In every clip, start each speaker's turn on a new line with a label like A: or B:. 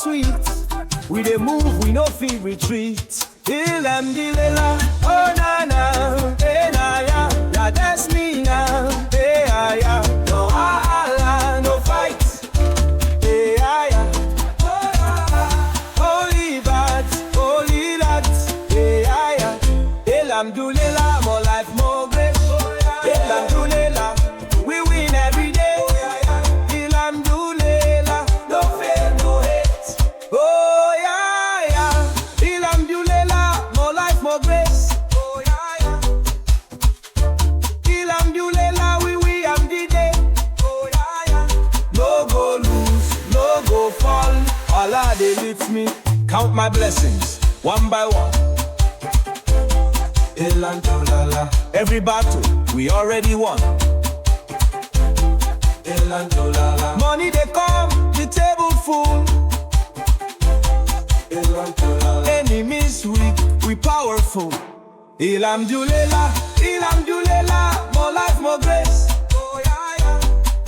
A: sweet. We dey move, we no fit retreat. Alhamdulillah, oh na na, eh na ya, ya that's me now, eh ya, no Allah, no fight, eh ya, holy bad, holy lads, eh ya, Alhamdulillah, more life, more grace, Alhamdulillah, we win every day, Alhamdulillah, no fear, no hate, oh yeah, Alhamdulillah, more life, more grace, oh yeah, Alhamdulillah, we am the day, oh yeah, no go lose, no go fall, Allah they lift me, count my blessings, one by one. Alhamdulillah, every battle we already won. Alhamdulillah, money they come, the table full. Alhamdulillah, enemies weak, we powerful. Alhamdulillah, Alhamdulillah, more life, more grace. Oh yeah,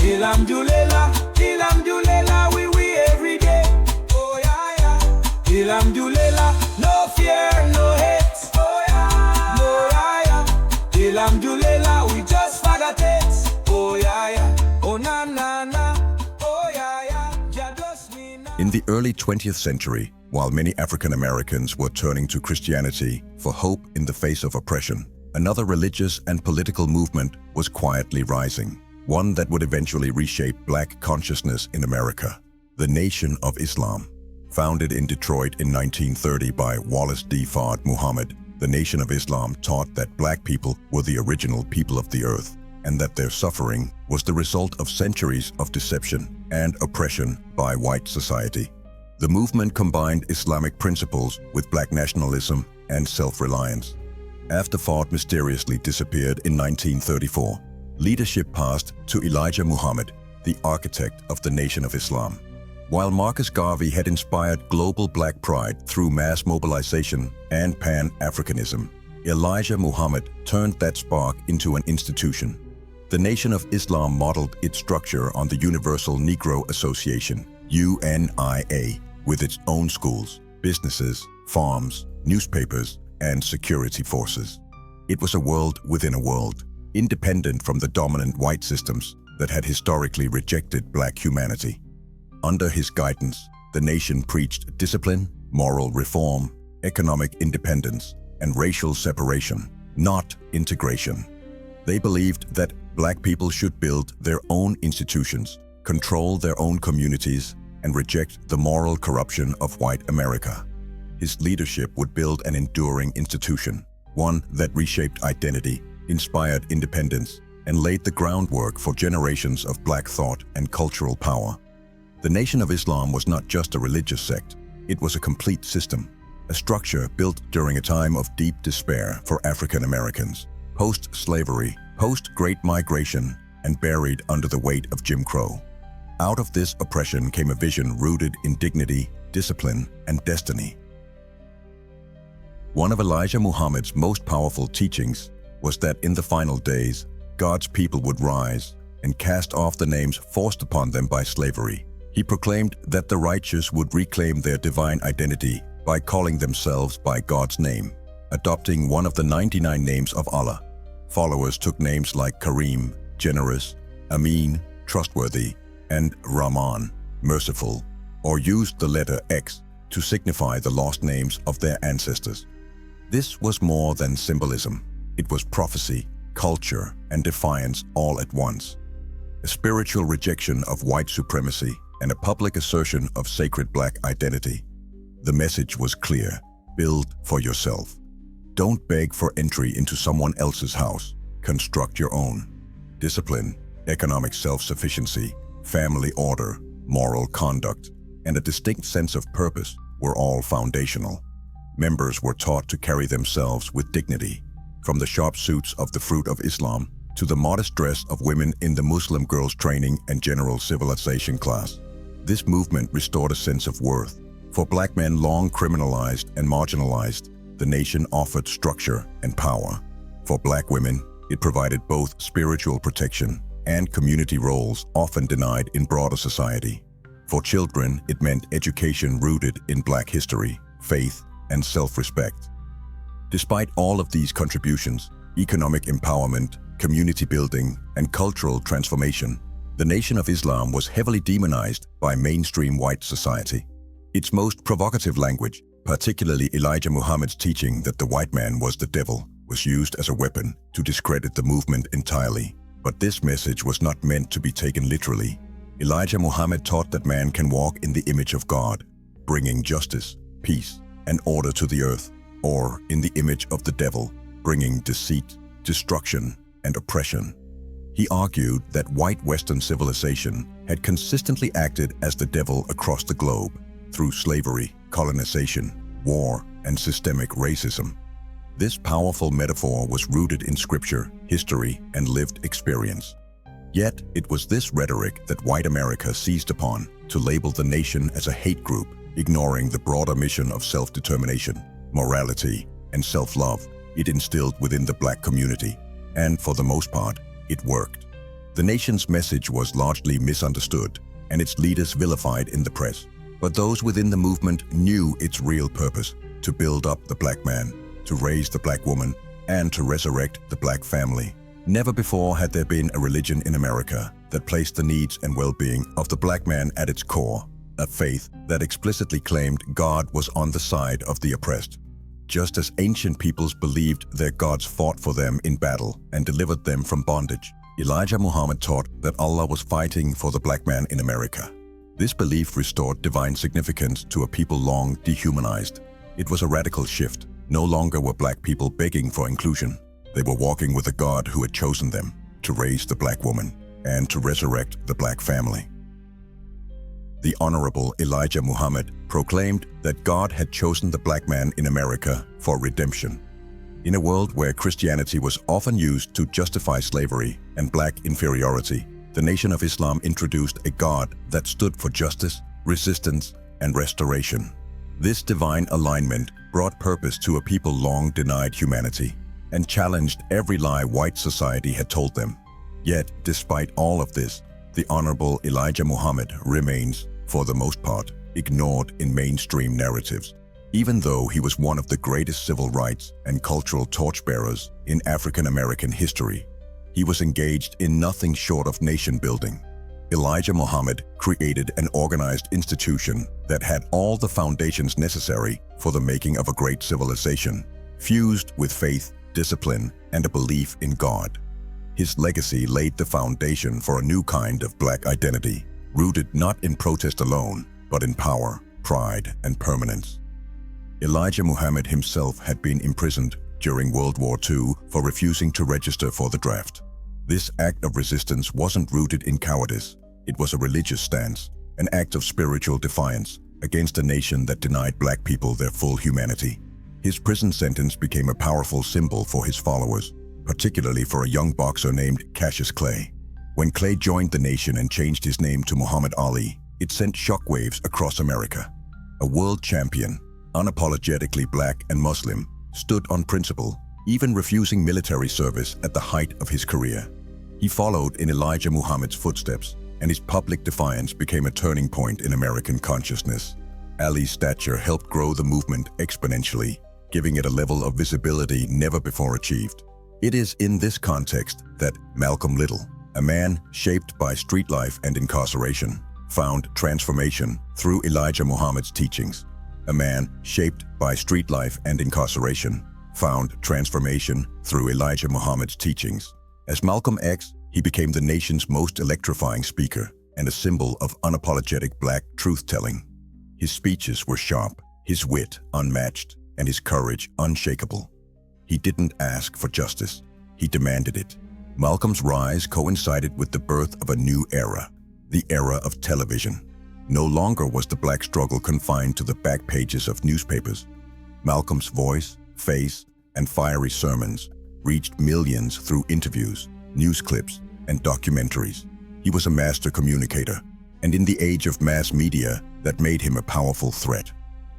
A: yeah. Alhamdulillah, Alhamdulillah, we every day. Oh yeah, yeah. Alhamdulillah, no fear, no hate. Alhamdulillah, we just forgot it. Oh yeah, yeah. Oh na na na. Oh yeah, yeah. Just me now.
B: In the early 20th century, while many African Americans were turning to Christianity for hope in the face of oppression, another religious and political movement was quietly rising, one that would eventually reshape Black consciousness in America, the Nation of Islam. Founded in Detroit in 1930 by Wallace D. Fard Muhammad, the Nation of Islam taught that Black people were the original people of the earth and that their suffering was the result of centuries of deception and oppression by white society. The movement combined Islamic principles with Black nationalism and self-reliance. After Fard mysteriously disappeared in 1934, leadership passed to Elijah Muhammad, the architect of the Nation of Islam. While Marcus Garvey had inspired global Black pride through mass mobilization and Pan-Africanism, Elijah Muhammad turned that spark into an institution. The Nation of Islam modeled its structure on the Universal Negro Association, UNIA, with its own schools, businesses, farms, newspapers, and security forces. It was a world within a world, independent from the dominant white systems that had historically rejected Black humanity. Under his guidance, the nation preached discipline, moral reform, economic independence, and racial separation, not integration. They believed that Black people should build their own institutions, control their own communities, and reject the moral corruption of white America. His leadership would build an enduring institution, one that reshaped identity, inspired independence, and laid the groundwork for generations of Black thought and cultural power. The Nation of Islam was not just a religious sect, it was a complete system, a structure built during a time of deep despair for African Americans, post-slavery, post-Great Migration, and buried under the weight of Jim Crow. Out of this oppression came a vision rooted in dignity, discipline, and destiny. One of Elijah Muhammad's most powerful teachings was that in the final days, God's people would rise and cast off the names forced upon them by slavery. He proclaimed that the righteous would reclaim their divine identity by calling themselves by God's name, adopting one of the 99 names of Allah. Followers took names like Kareem, generous, Amin, trustworthy, and Rahman, merciful, or used the letter X to signify the lost names of their ancestors. This was more than symbolism. It was prophecy, culture, and defiance all at once. A spiritual rejection of white supremacy and a public assertion of sacred Black identity. The message was clear: build for yourself. Don't beg for entry into someone else's house. Construct your own. Discipline, economic self-sufficiency, family order, moral conduct, and a distinct sense of purpose were all foundational. Members were taught to carry themselves with dignity, from the sharp suits of the Fruit of Islam to the modest dress of women in the Muslim girls' training and general civilization class. This movement restored a sense of worth. For Black men long criminalized and marginalized, the nation offered structure and power. For Black women, it provided both spiritual protection and community roles often denied in broader society. For children, it meant education rooted in Black history, faith, and self-respect. Despite all of these contributions, economic empowerment, community building, and cultural transformation, the Nation of Islam was heavily demonized by mainstream white society. Its most provocative language, particularly Elijah Muhammad's teaching that the white man was the devil, was used as a weapon to discredit the movement entirely. But this message was not meant to be taken literally. Elijah Muhammad taught that man can walk in the image of God, bringing justice, peace, and order to the earth, or in the image of the devil, bringing deceit, destruction, and oppression. He argued that white Western civilization had consistently acted as the devil across the globe through slavery, colonization, war, and systemic racism. This powerful metaphor was rooted in scripture, history, and lived experience. Yet, it was this rhetoric that white America seized upon to label the nation as a hate group, ignoring the broader mission of self-determination, morality, and self-love it instilled within the Black community. And for the most part, it worked. The nation's message was largely misunderstood, and its leaders vilified in the press. But those within the movement knew its real purpose: to build up the Black man, to raise the Black woman, and to resurrect the Black family. Never before had there been a religion in America that placed the needs and well-being of the Black man at its core, a faith that explicitly claimed God was on the side of the oppressed. Just as ancient peoples believed their gods fought for them in battle and delivered them from bondage, Elijah Muhammad taught that Allah was fighting for the Black man in America. This belief restored divine significance to a people long dehumanized. It was a radical shift. No longer were Black people begging for inclusion. They were walking with a God who had chosen them to raise the Black woman and to resurrect the Black family. The Honorable Elijah Muhammad proclaimed that God had chosen the Black man in America for redemption. In a world where Christianity was often used to justify slavery and Black inferiority, the Nation of Islam introduced a God that stood for justice, resistance, and restoration. This divine alignment brought purpose to a people long denied humanity and challenged every lie white society had told them. Yet, despite all of this, the Honorable Elijah Muhammad remains, for the most part, ignored in mainstream narratives, even though he was one of the greatest civil rights and cultural torchbearers in African American history. He was engaged in nothing short of nation building. Elijah Muhammad created an organized institution that had all the foundations necessary for the making of a great civilization, fused with faith, discipline, and a belief in God. His legacy laid the foundation for a new kind of Black identity, rooted not in protest alone, but in power, pride, and permanence. Elijah Muhammad himself had been imprisoned during World War II for refusing to register for the draft. This act of resistance wasn't rooted in cowardice. It was a religious stance, an act of spiritual defiance against a nation that denied Black people their full humanity. His prison sentence became a powerful symbol for his followers, particularly for a young boxer named Cassius Clay. When Clay joined the nation and changed his name to Muhammad Ali, it sent shockwaves across America. A world champion, unapologetically Black and Muslim, stood on principle, even refusing military service at the height of his career. He followed in Elijah Muhammad's footsteps, and his public defiance became a turning point in American consciousness. Ali's stature helped grow the movement exponentially, giving it a level of visibility never before achieved. It is in this context that Malcolm Little, a man shaped by street life and incarceration, found transformation through Elijah Muhammad's teachings. A man shaped by street life and incarceration found transformation through Elijah Muhammad's teachings. As Malcolm X, he became the nation's most electrifying speaker and a symbol of unapologetic Black truth-telling. His speeches were sharp, his wit unmatched, and his courage unshakable. He didn't ask for justice, he demanded it. Malcolm's rise coincided with the birth of a new era, the era of television. No longer was the Black struggle confined to the back pages of newspapers. Malcolm's voice, face, and fiery sermons reached millions through interviews, news clips, and documentaries. He was a master communicator, and in the age of mass media, that made him a powerful threat.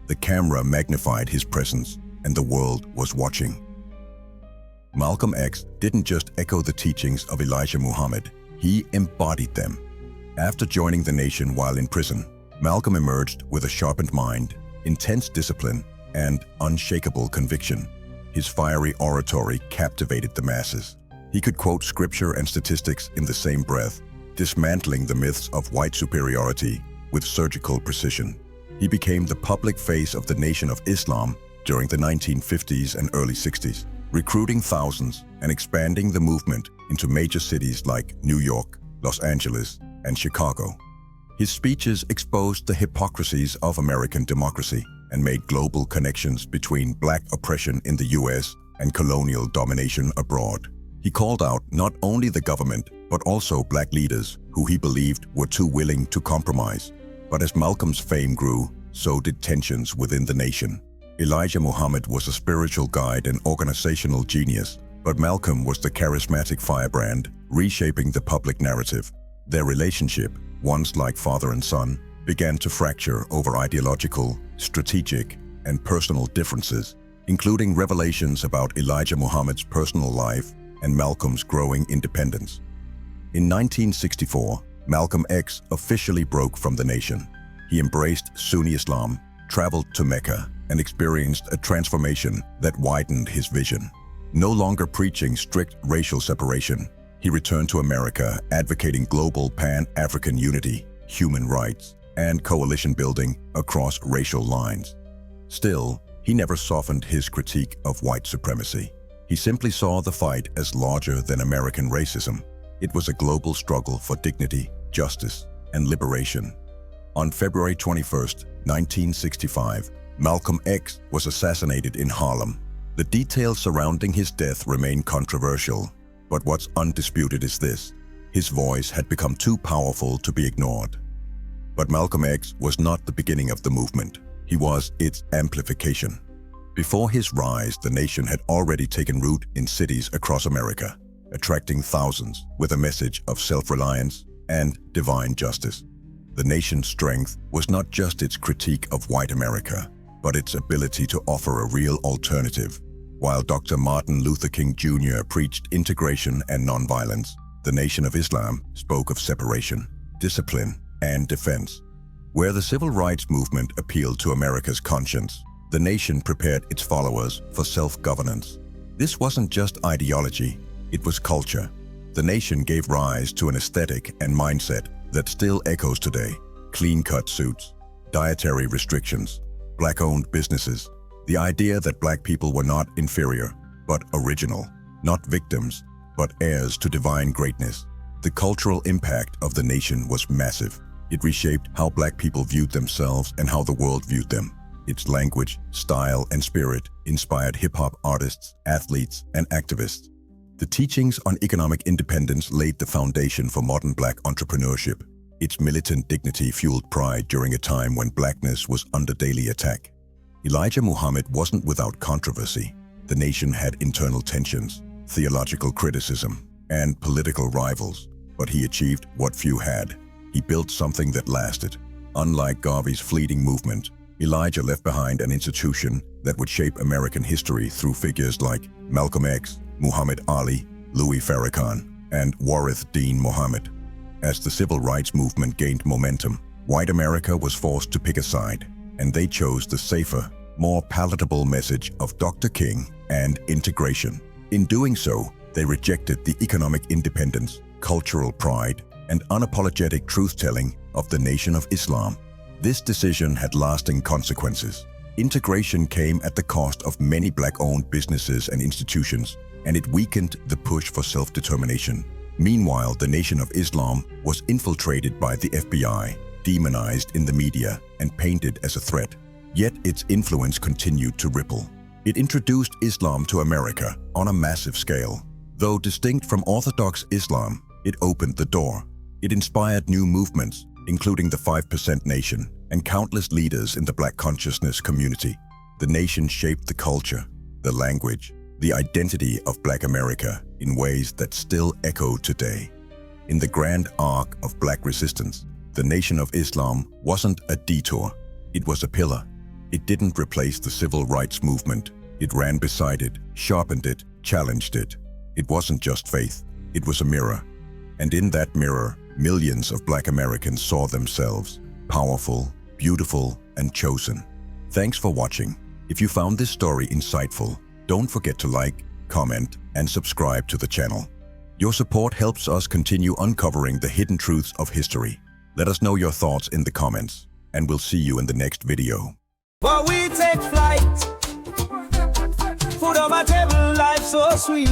B: The camera magnified his presence, and the world was watching. Malcolm X didn't just echo the teachings of Elijah Muhammad, he embodied them. After joining the nation while in prison, Malcolm emerged with a sharpened mind, intense discipline, and unshakable conviction. His fiery oratory captivated the masses. He could quote scripture and statistics in the same breath, dismantling the myths of white superiority with surgical precision. He became the public face of the Nation of Islam during the 1950s and early 60s, recruiting thousands and expanding the movement into major cities like New York, Los Angeles, and Chicago. His speeches exposed the hypocrisies of American democracy and made global connections between black oppression in the US and colonial domination abroad. He called out not only the government, but also black leaders who he believed were too willing to compromise. But as Malcolm's fame grew, so did tensions within the nation. Elijah Muhammad was a spiritual guide and organizational genius, but Malcolm was the charismatic firebrand, reshaping the public narrative. Their relationship, once like father and son, began to fracture over ideological, strategic, and personal differences, including revelations about Elijah Muhammad's personal life and Malcolm's growing independence. In 1964, Malcolm X officially broke from the nation. He embraced Sunni Islam, traveled to Mecca, and experienced a transformation that widened his vision. No longer preaching strict racial separation, he returned to America advocating global Pan-African unity, human rights, and coalition building across racial lines. Still, he never softened his critique of white supremacy. He simply saw the fight as larger than American racism. It was a global struggle for dignity, justice, and liberation. On February 21, 1965, Malcolm X was assassinated in Harlem. The details surrounding his death remain controversial, but what's undisputed is this: his voice had become too powerful to be ignored. But Malcolm X was not the beginning of the movement. He was its amplification. Before his rise, the nation had already taken root in cities across America, attracting thousands with a message of self-reliance and divine justice. The nation's strength was not just its critique of white America, but its ability to offer a real alternative. While Dr. Martin Luther King Jr. preached integration and nonviolence, the Nation of Islam spoke of separation, discipline, and defense. Where the civil rights movement appealed to America's conscience, the nation prepared its followers for self-governance. This wasn't just ideology, it was culture. The nation gave rise to an aesthetic and mindset that still echoes today: clean-cut suits, dietary restrictions, black-owned businesses, the idea that black people were not inferior, but original, not victims, but heirs to divine greatness. The cultural impact of the nation was massive. It reshaped how black people viewed themselves and how the world viewed them. Its language, style, and spirit inspired hip-hop artists, athletes, and activists. The teachings on economic independence laid the foundation for modern black entrepreneurship. Its militant dignity fueled pride during a time when blackness was under daily attack. Elijah Muhammad wasn't without controversy. The nation had internal tensions, theological criticism, and political rivals, but he achieved what few had. He built something that lasted. Unlike Garvey's fleeting movement, Elijah left behind an institution that would shape American history through figures like Malcolm X, Muhammad Ali, Louis Farrakhan, and Warith Deen Muhammad. As the civil rights movement gained momentum, white America was forced to pick a side, and they chose the safer, more palatable message of Dr. King and integration. In doing so, they rejected the economic independence, cultural pride, and unapologetic truth-telling of the Nation of Islam. This decision had lasting consequences. Integration came at the cost of many black-owned businesses and institutions, and it weakened the push for self-determination. Meanwhile, the Nation of Islam was infiltrated by the FBI, demonized in the media, and painted as a threat. Yet its influence continued to ripple. It introduced Islam to America on a massive scale. Though distinct from Orthodox Islam, it opened the door. It inspired new movements, including the 5% Nation and countless leaders in the black consciousness community. The nation shaped the culture, the language, the identity of black America in ways that still echo today. In the grand arc of black resistance, the Nation of Islam wasn't a detour, it was a pillar. It didn't replace the civil rights movement. It ran beside it, sharpened it, challenged it. It wasn't just faith, it was a mirror. And in that mirror, millions of black Americans saw themselves. powerful, beautiful, and chosen. Thanks for watching. If you found this story insightful, don't forget to like, comment, and subscribe to the channel. Your support helps us continue uncovering the hidden truths of history. Let us know your thoughts in the comments, and we'll see you in the next video.
A: But we take flight. Food on my table, life so sweet.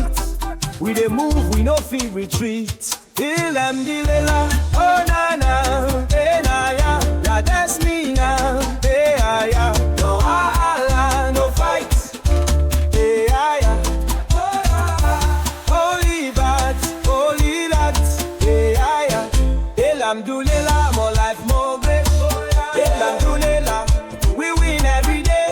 A: We dey move, we no feel retreat. Alhamdulillah, oh na na, eh na ya, ya that's me now, eh ya, no Allah, no fight, eh ya, holy bat, holy lot, eh ya, Alhamdulillah, more life, more grace, Alhamdulillah, we win every day,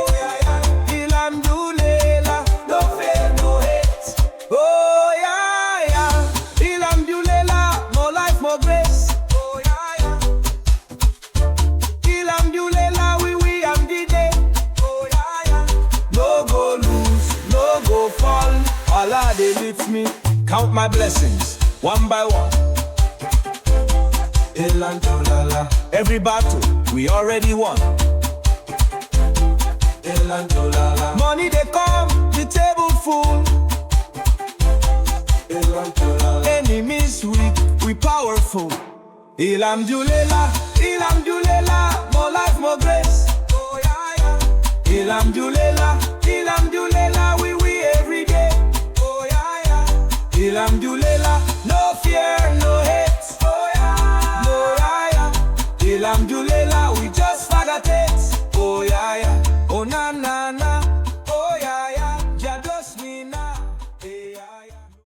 A: Alhamdulillah, no fear, no hate, oh yeah, Alhamdulillah, more life, more grace, oh yeah, Alhamdulillah, we am the day, oh yeah, no go lose, no go fall, Allah they lift me, count my blessings, one by one. Alhamdulillah, every battle we already won. Alhamdulillah, money they come, the table full. Alhamdulillah, enemies weak, we powerful. Alhamdulillah, Alhamdulillah, more life, more grace. Oh yeah, yeah. Alhamdulillah, Alhamdulillah, we every day. Oh yeah, yeah. Alhamdulillah, no fear, no hate. Oh yeah, no yeah, yeah. Alhamdulillah.